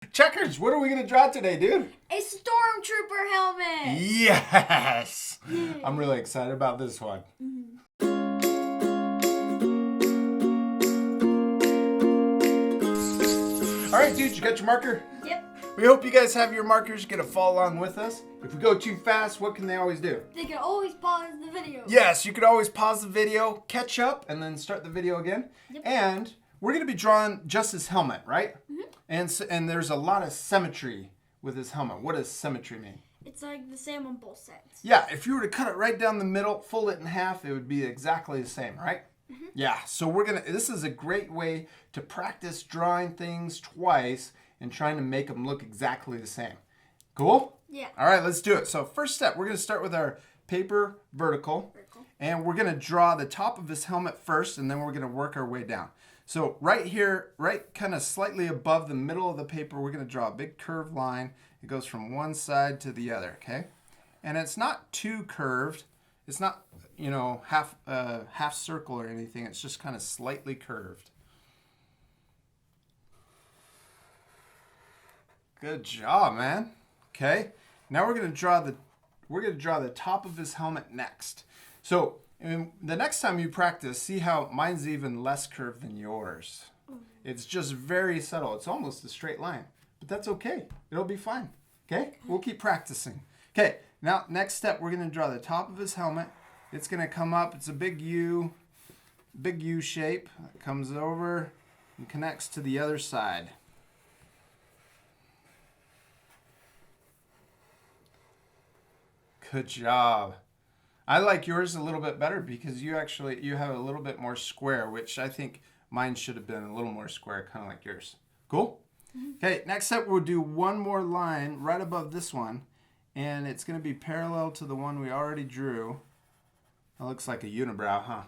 Checkers, what are we going to draw today, dude? A stormtrooper helmet! Yes! Yay. I'm really excited about this one. All right, dude, you got your marker? Yep. We hope you guys have your markers. You're going to follow along with us. If we go too fast, what can they always do? They can always pause the video. Yes, you could always pause the video, catch up, and then start the video again. Yep. And we're going to be drawing just his helmet, right? Mm-hmm. And there's a lot of symmetry with his helmet. What does symmetry mean? It's like the same on both sides. Yeah, if you were to cut it right down the middle, fold it in half, it would be exactly the same, right? Mm-hmm. Yeah, so this is a great way to practice drawing things twice and trying to make them look exactly the same. Cool? Yeah. All right, let's do it. So first step, we're going to start with our paper vertical. And we're going to draw the top of his helmet first, and then we're going to work our way down. So right here, right kind of slightly above the middle of the paper, we're going to draw a big curved line. It goes from one side to the other, okay? And it's not too curved. It's not, half circle or anything. It's just kind of slightly curved. Good job, man. Okay. Now we're going to draw the top of his helmet next. So the next time you practice, see how mine's even less curved than yours. It's just very subtle. It's almost a straight line, but that's okay. It'll be fine. Okay? We'll keep practicing. Okay, now next step, we're going to draw the top of his helmet. It's going to come up. It's a big U shape. It comes over and connects to the other side. Good job. I like yours a little bit better because you have a little bit more square, which I think mine should have been a little more square, kind of like yours. Cool? Okay, next up we'll do one more line right above this one, and it's going to be parallel to the one we already drew. That looks like a unibrow, huh?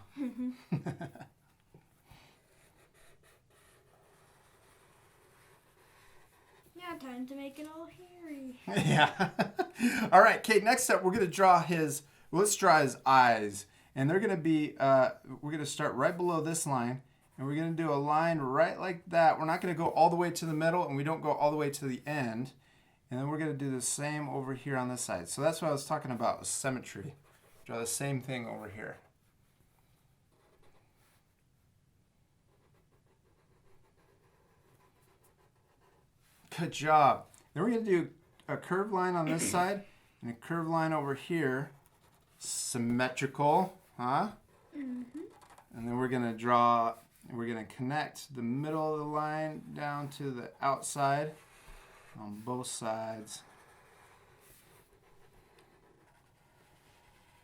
Now time to make it all hairy. Yeah. All right, okay, next up we're going to draw let's draw his eyes. And they're going to be, we're going to start right below this line. And we're going to do a line right like that. We're not going to go all the way to the middle, and we don't go all the way to the end. And then we're going to do the same over here on this side. So that's what I was talking about with symmetry. Draw the same thing over here. Good job. Then we're going to do a curved line on this side and a curved line over here. Symmetrical, huh? Mm-hmm. And then we're going to connect the middle of the line down to the outside on both sides.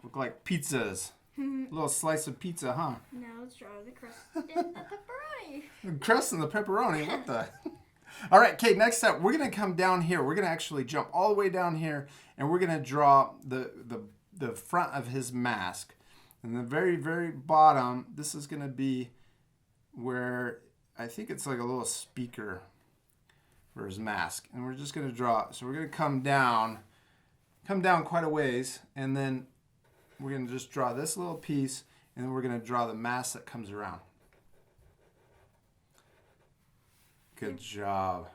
Look like pizzas. A little slice of pizza, huh? Now let's draw the crust and the pepperoni. The crust and the pepperoni, what the? All right, okay, next up, we're going to come down here. We're going to actually jump all the way down here, and we're going to draw the front of his mask. And the very, very bottom, this is going to be where I think it's like a little speaker for his mask. And we're just going to draw. So we're going to come down quite a ways, and then we're going to just draw this little piece, and then we're going to draw the mask that comes around. Good job.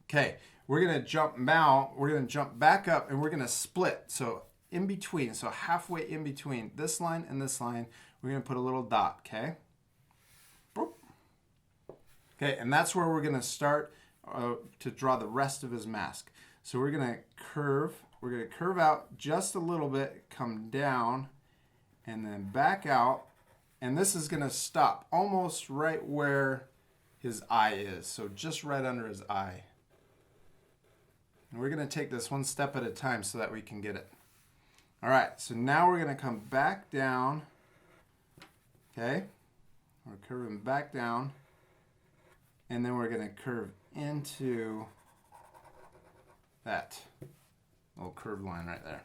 Okay, we're going to jump now. We're going to jump back up, and we're going to split. So in between, so halfway in between this line and this line, we're going to put a little dot, okay? Boop. Okay, and that's where we're going to start to draw the rest of his mask. So we're going to curve out just a little bit, come down, and then back out. And this is going to stop almost right where his eye is. So just right under his eye. And we're going to take this one step at a time so that we can get it. All right, so now we're going to come back down. Okay? We're curving back down. And then we're going to curve into that little curved line right there.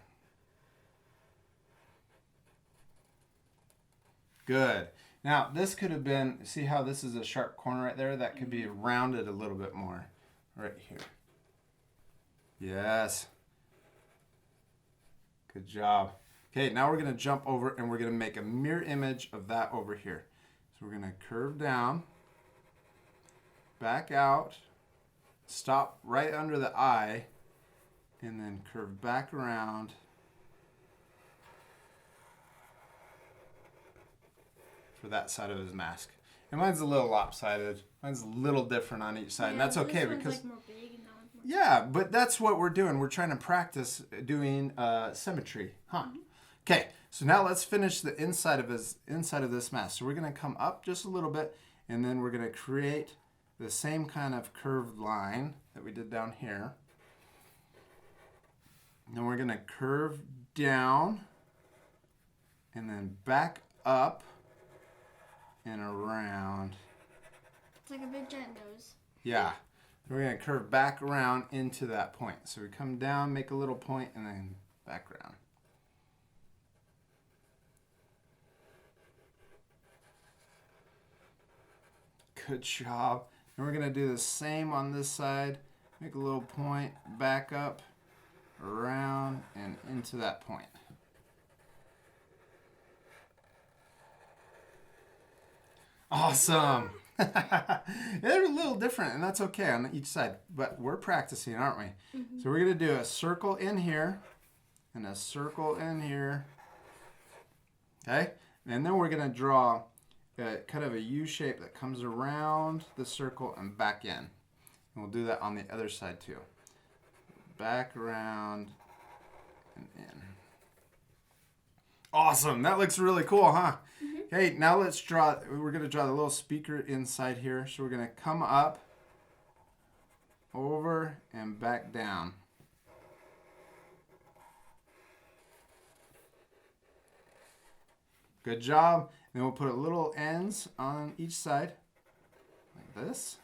Good. Now, this could have been, see how this is a sharp corner right there? That could be rounded a little bit more right here. Yes. Good job. Okay, now we're going to jump over and we're going to make a mirror image of that over here. So we're going to curve down. back out, stop right under the eye, and then curve back around. For that side of his mask. And mine's a little lopsided. Mine's a little different on each side. And that's okay this because one's like more big and that one's more yeah, but that's what we're doing. We're trying to practice doing symmetry, huh? Okay, so now let's finish the inside of this mask. So we're gonna come up just a little bit, and then we're gonna create the same kind of curved line that we did down here. And then we're gonna curve down, and then back up and around. It's like a big giant nose. Yeah. We're going to curve back around into that point. So we come down, make a little point, and then back around. Good job. And we're going to do the same on this side. Make a little point, back up, around, and into that point. Awesome. They're a little different, and that's okay on each side, but we're practicing, aren't we? So we're going to do a circle in here and a circle in here. Okay? And then we're going to draw kind of a U shape that comes around the circle and back in. And we'll do that on the other side too. Back around and in. Awesome. That looks really cool, huh? Okay, now let's draw, we're going to draw the little speaker inside here. So we're going to come up, over, and back down. Good job. Then we'll put little ends on each side, like this.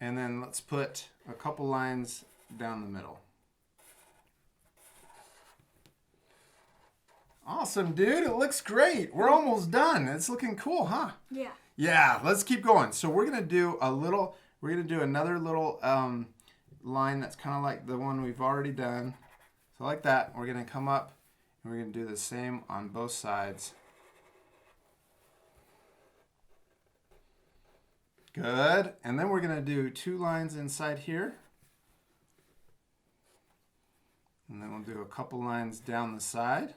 And then let's put a couple lines down the middle. Awesome, dude. It looks great. We're almost done. It's looking cool, huh? Yeah. Yeah, let's keep going. So we're going to do another little line that's kind of like the one we've already done. So like that, we're going to come up and we're going to do the same on both sides. Good. And then we're going to do 2 lines inside here. And then we'll do a couple lines down the side.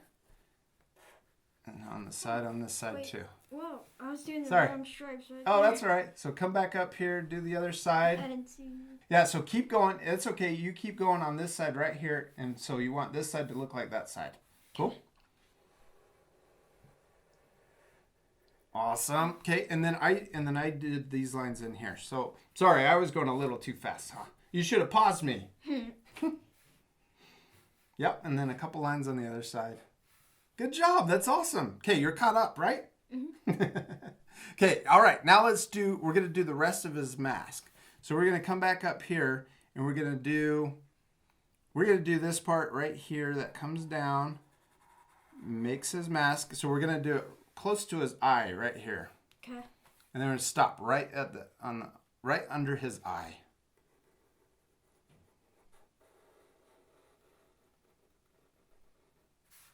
And on the side on this side too. Whoa, I was doing the Sorry. wrong stripes right Oh, there. that's all right. So come back up here, do the other side. I didn't see. Yeah, so keep going. It's okay. You keep going on this side right here. And so you want this side to look like that side. Cool? Awesome. Okay, and then I did these lines in here. So sorry, I was going a little too fast, huh? You should have paused me. Yep, and then a couple lines on the other side. Good job. That's awesome. Okay, you're caught up, right? Okay, all right. Now we're going to do the rest of his mask. So we're going to come back up here and we're going to do this part right here that comes down, makes his mask. So we're going to do it close to his eye right here. Okay. And then we're going to stop right right under his eye.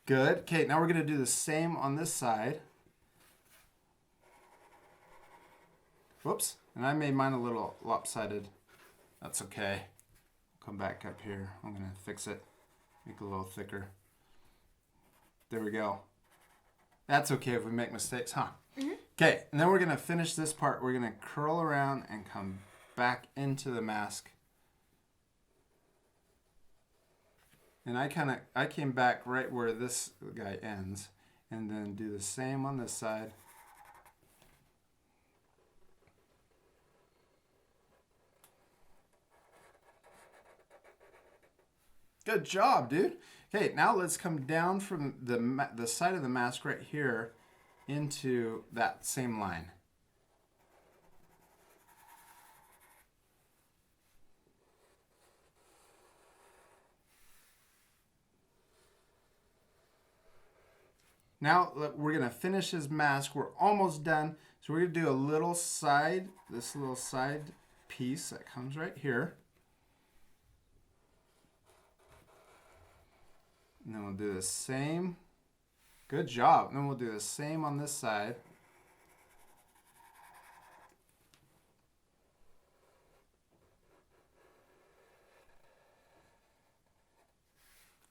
Good. Okay, now we're going to do the same on this side. Whoops. And I made mine a little lopsided. That's okay. Come back up here. I'm going to fix it. Make it a little thicker. There we go. That's okay if we make mistakes, huh? Okay, and then we're going to finish this part. We're going to curl around and come back into the mask. And I came back right where this guy ends, and then do the same on this side. Good job, dude. Okay, now let's come down from the side of the mask right here into that same line. Now we're going to finish his mask. We're almost done. So we're going to do this little side piece that comes right here. And then we'll do the same. Good job. And then we'll do the same on this side.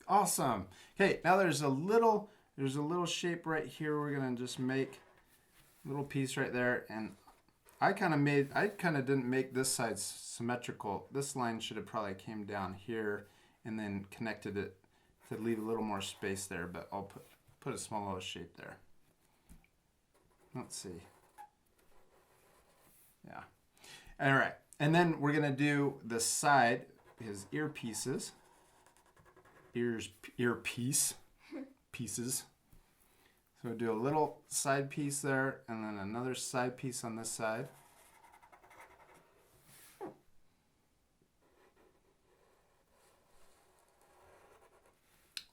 Awesome. Okay, now there's a little shape right here. We're gonna just make a little piece right there, and I kind of didn't make this side symmetrical. This line should have probably came down here and then connected it to leave a little more space there, but I'll put a small little shape there. Let's see. Yeah. All right. And then we're going to do the side, his earpieces. Earpiece. Pieces. So we'll do a little side piece there, and then another side piece on this side.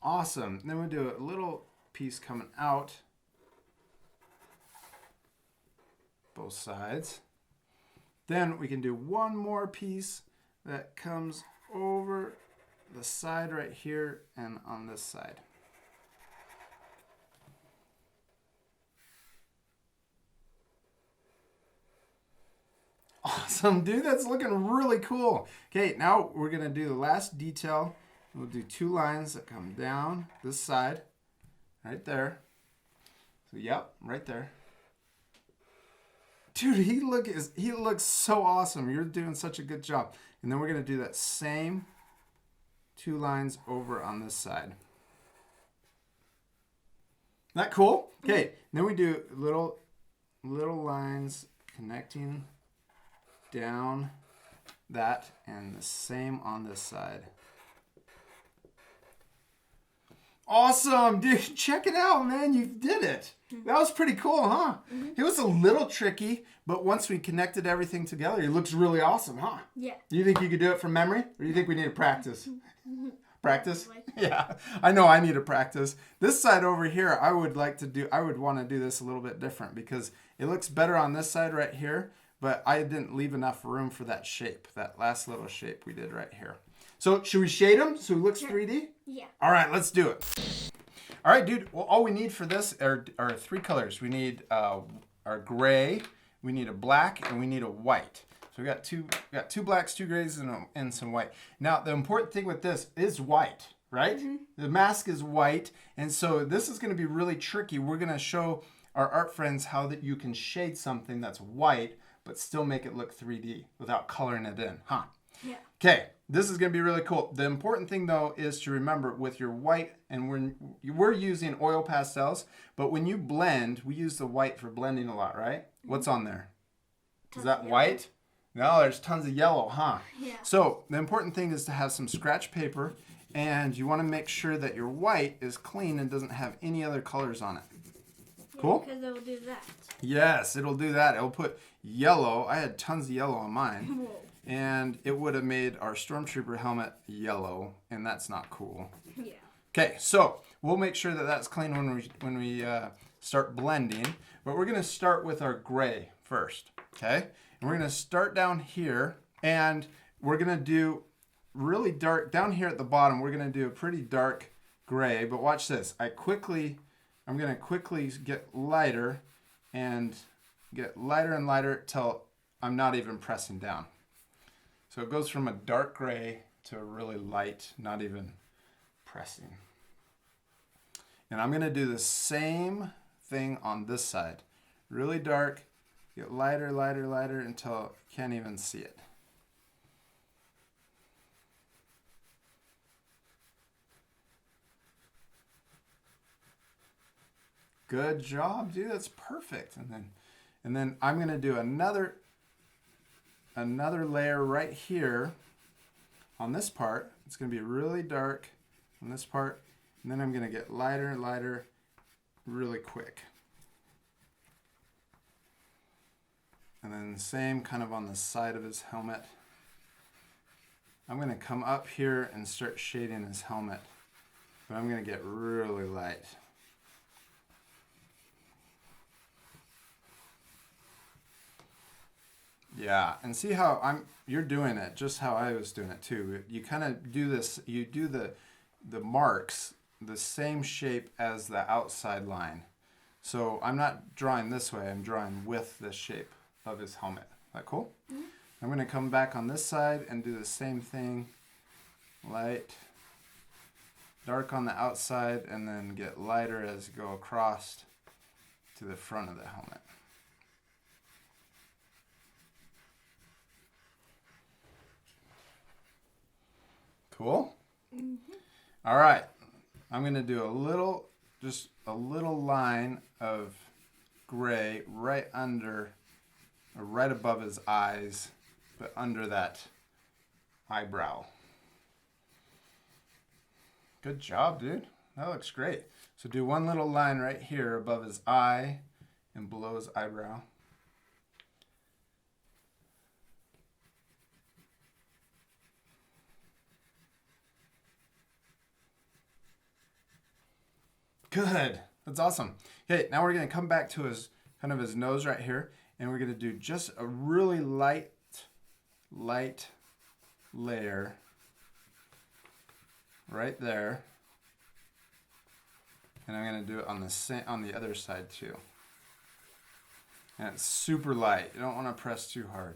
Awesome. Then we'll do a little piece coming out both sides. Then we can do one more piece that comes over the side right here and on this side. Awesome, dude. That's looking really cool. Okay, now we're going to do the last detail. We'll do 2 lines that come down this side, right there. So, yep, right there. Dude, he looks so awesome. You're doing such a good job. And then we're going to do that same 2 lines over on this side. Isn't that cool? Okay, then we do little lines connecting down that, and the same on this side. Awesome, dude. Check it out, man. You did it. That was pretty cool, huh? Mm-hmm. It was a little tricky, but once we connected everything together, it looks really awesome, huh? Yeah. Do you think you could do it from memory, or do you think we need to practice? Practice? Probably. Yeah, I know I need to practice. This side over here, I would want to do this a little bit different because it looks better on this side right here, but I didn't leave enough room for that shape, that last little shape we did right here. So should we shade them so it looks 3D? Yeah. All right, let's do it. All right, dude. Well, all we need for this are 3 colors. We need our gray, we need a black, and we need a white. So we got two blacks, 2 grays, and some white. Now the important thing with this is white, right? Mm-hmm. The mask is white, and so this is going to be really tricky. We're going to show our art friends how that you can shade something that's white but still make it look 3D without coloring it in, huh? Yeah. Okay, this is going to be really cool. The important thing, though, is to remember with your white, and we're using oil pastels, but when you blend, we use the white for blending a lot, right? What's on there? Is that white? No, there's tons of yellow, huh? Yeah. So the important thing is to have some scratch paper, and you want to make sure that your white is clean and doesn't have any other colors on it. Cool? Because it will do that. Yes, it'll do that. It'll put yellow. I had tons of yellow on mine. Whoa. And it would have made our Stormtrooper helmet yellow, and that's not cool. Yeah. Okay, so we'll make sure that that's clean when we start blending. But we're going to start with our gray first, okay? And we're going to start down here, and we're going to do really dark. Down here at the bottom, we're going to do a pretty dark gray. But watch this. I'm going to quickly get lighter and get lighter and lighter till I'm not even pressing down. So it goes from a dark gray to a really light, not even pressing. And I'm going to do the same thing on this side. Really dark, get lighter, lighter, lighter until you can't even see it. Good job, dude. That's perfect. And then I'm going to do another layer right here on this part. It's going to be really dark on this part, and then I'm going to get lighter and lighter really quick. And then the same kind of on the side of his helmet. I'm going to come up here and start shading his helmet, but I'm going to get really light. Yeah, and see how you're doing it just how I was doing it too. You kind of do this, you do the marks the same shape as the outside line. So I'm not drawing this way, I'm drawing with the shape of his helmet. Is that cool? Mm-hmm. I'm going to come back on this side and do the same thing. Light, dark on the outside and then get lighter as you go across to the front of the helmet. Cool? Mm-hmm. All right. I'm going to do just a little line of gray right under, or right above his eyes, but under that eyebrow. Good job, dude. That looks great. So do one little line right here above his eye and below his eyebrow. Good. That's awesome. Okay, now we're going to come back to his nose right here, and we're going to do just a really light layer right there. And I'm going to do it on the other side too. And it's super light. You don't want to press too hard.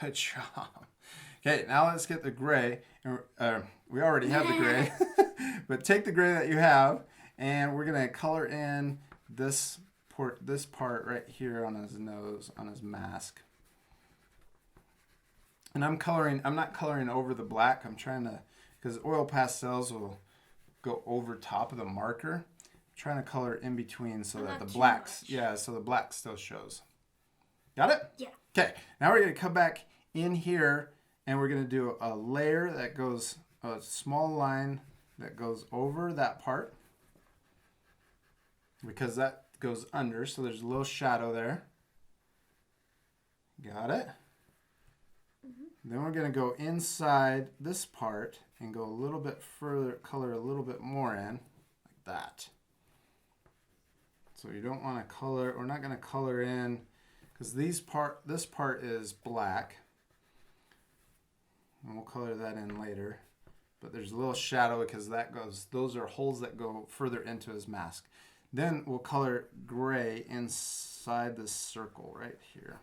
Good job. Okay, now let's get the gray. We already have the gray, but take the gray that you have, and we're gonna color in this part right here on his nose, on his mask. And I'm not coloring over the black. I'm trying to, because oil pastels will go over top of the marker. I'm trying to color in between so that the blacks, so the black still shows. Got it? Yeah. Okay, now we're going to come back in here and we're going to do a layer that goes, a small line that goes over that part because that goes under, so there's a little shadow there. Got it? Mm-hmm. Then we're going to go inside this part and go a little bit further, color a little bit more in, like that. So you don't want to color, we're not going to color in, because this part is black, and we'll color that in later. But there's a little shadow because those are holes that go further into his mask. Then we'll color gray inside this circle right here.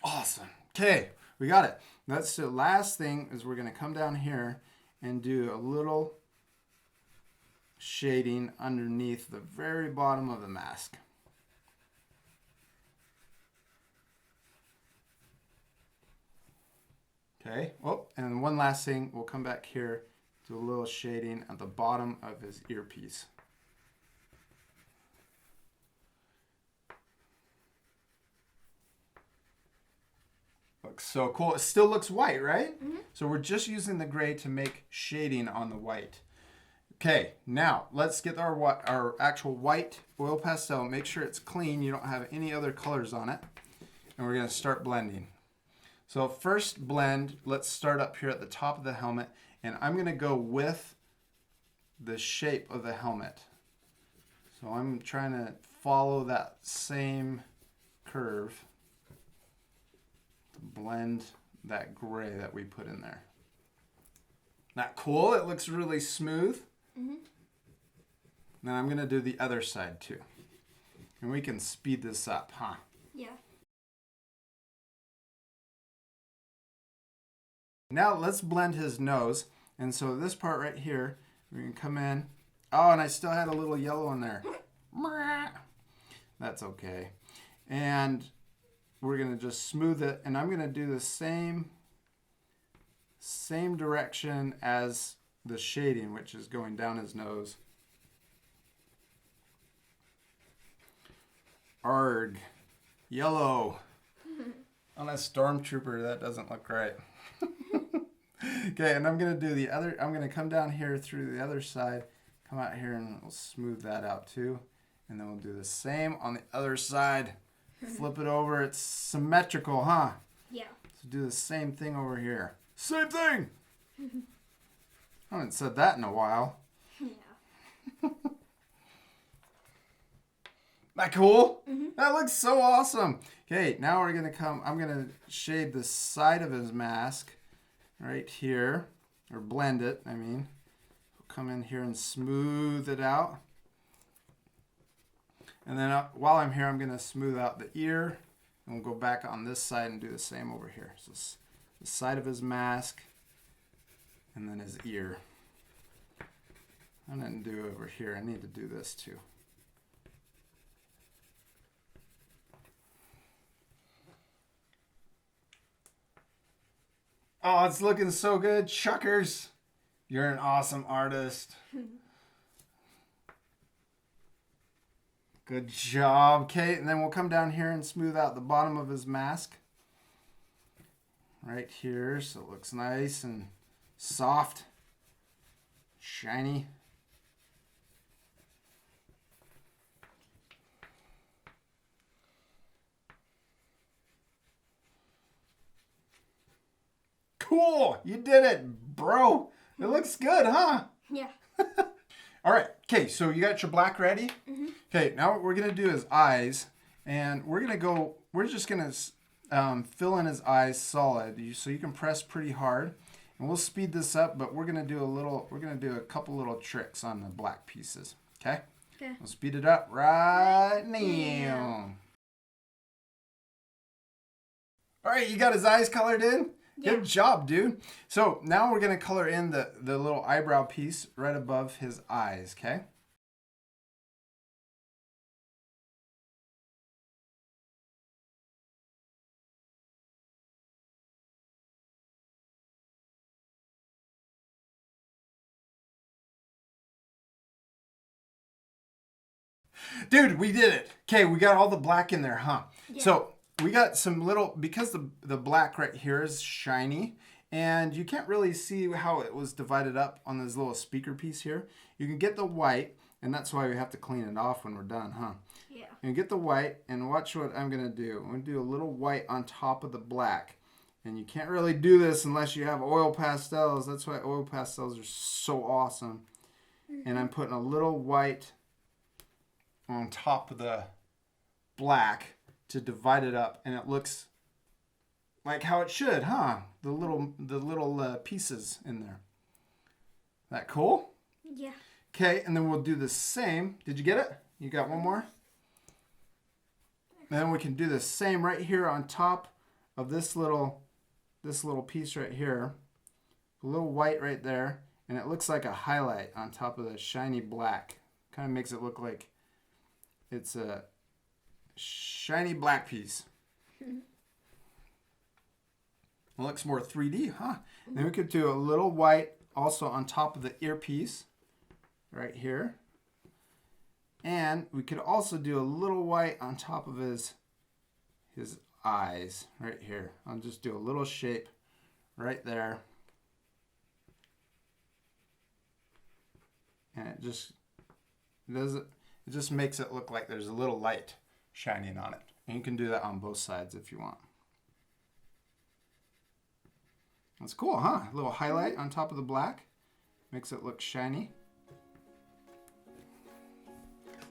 Awesome. Okay, we got it. That's the last thing is we're going to come down here and do a little shading underneath the very bottom of the mask. Okay, oh, and one last thing, we'll come back here, do a little shading at the bottom of his earpiece. Looks so cool. It still looks white, right? Mm-hmm. So we're just using the gray to make shading on the white. Okay, now let's get our actual white oil pastel. Make sure it's clean. You don't have any other colors on it. And we're going to start blending. So first blend, let's start up here at the top of the helmet. And I'm going to go with the shape of the helmet. So I'm trying to follow that same curve to blend that gray that we put in there. Not cool? It looks really smooth. Mm-hmm. Now I'm going to do the other side too. And we can speed this up, huh? Yeah. Now let's blend his nose. And so this part right here, we can come in. Oh, and I still had a little yellow in there. That's okay. And we're going to just smooth it. And I'm going to do the same direction as the shading, which is going down his nose. Arg. Yellow. On a stormtrooper, that doesn't look right. Okay, and I'm going to do the other, I'm going to come down here through the other side, come out here and we'll smooth that out too. And then we'll do the same on the other side. Flip it over. It's symmetrical, huh? Yeah. So do the same thing over here. Same thing! I haven't said that in a while. Yeah. That cool? Mm-hmm. That looks so awesome. Okay, now we're going to I'm going to shade the side of his mask right here, or blend it, I mean. We'll come in here and smooth it out. And then while I'm here, I'm going to smooth out the ear. And we'll go back on this side and do the same over here. So the side of his mask and then his ear. I didn't do over here. I need to do this too. Oh, it's looking so good. Chuckers, you're an awesome artist. Good job, Kate. And then we'll come down here and smooth out the bottom of his mask. Right here, so it looks nice and soft, shiny. Cool, you did it, bro. It looks good, huh? Yeah. All right, okay, so you got your black ready? Okay, now what we're gonna do is eyes, and we're just gonna fill in his eyes solid, so you can press pretty hard, and we'll speed this up, but we're gonna do a couple little tricks on the black pieces, okay? Okay. We'll speed it up right now. All right, you got his eyes colored in? Yeah. Good job, dude. So now we're going to color in the little eyebrow piece right above his eyes, okay? Dude, we did it. Okay, we got all the black in there, huh? Yeah. So we got some little, because the black right here is shiny, and you can't really see how it was divided up on this little speaker piece here. You can get the white, and that's why we have to clean it off when we're done, huh? Yeah. And get the white, and watch what I'm going to do. I'm going to do a little white on top of the black. And you can't really do this unless you have oil pastels. That's why oil pastels are so awesome. And I'm putting a little white on top of the black to divide it up, and it looks like how it should, huh? The little pieces in there. That cool? Yeah. Okay, and then we'll do the same. Did you get it? You got one more? And then we can do the same right here on top of this little piece right here. A little white right there, and it looks like a highlight on top of the shiny black. Kind of makes it look like it's a shiny black piece. It looks more 3D, huh? And then we could do a little white also on top of the earpiece right here. And we could also do a little white on top of his eyes right here. I'll just do a little shape right there. And it just makes it look like there's a little light shining on it. And you can do that on both sides if you want. That's cool, huh? A little highlight on top of the black. Makes it look shiny.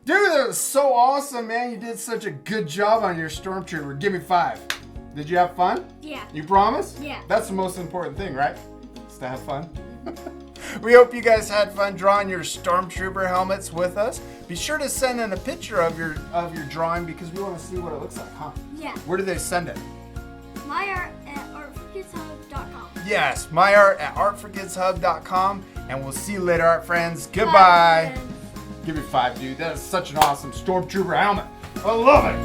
Dude, that was so awesome, man. You did such a good job on your Stormtrooper. Give me 5. Did you have fun? Yeah. You promise? Yeah. That's the most important thing, right? Is to have fun. We hope you guys had fun drawing your Stormtrooper helmets with us. Be sure to send in a picture of your drawing because we want to see what it looks like, huh? Yeah. Where do they send it? myart@artforkidshub.com. Yes, myart@artforkidshub.com. And we'll see you later, art friends. Goodbye. Bye, friends. Give me 5, dude. That is such an awesome Stormtrooper helmet. I love it.